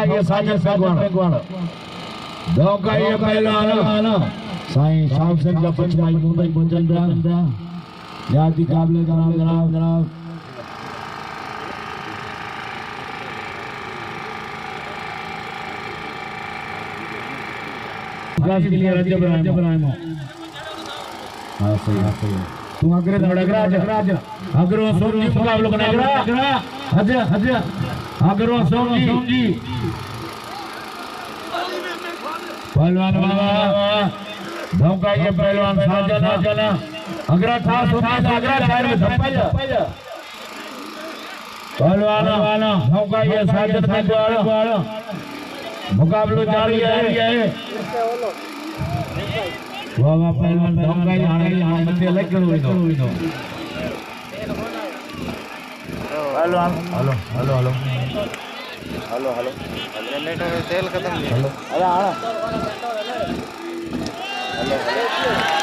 धोखा ये साजन पेगवान धोखा ये पहलवान साईं शाम सिंह जब बचमाई मुंबई पहुंचन था यादी काबिल जनाब क्लास के लिए राज्य बनाए हां सही तू अग्रे दौड़ अग्रो सोमजी मुकाबला बनाएगा हज अग्रो सोमजी पहलवान धोखा ये पहलवान साजना अग्रा था सोमजी अग्रा शहर में धप्पा पहलवान धोखा ये साजन पेगवान मुकाबलो जारी है वाह पहलवान धोखा ही आने मध्य लग गयो पहलवान हेलो जनरेटर में तेल खत्म हेलो अरे हेलो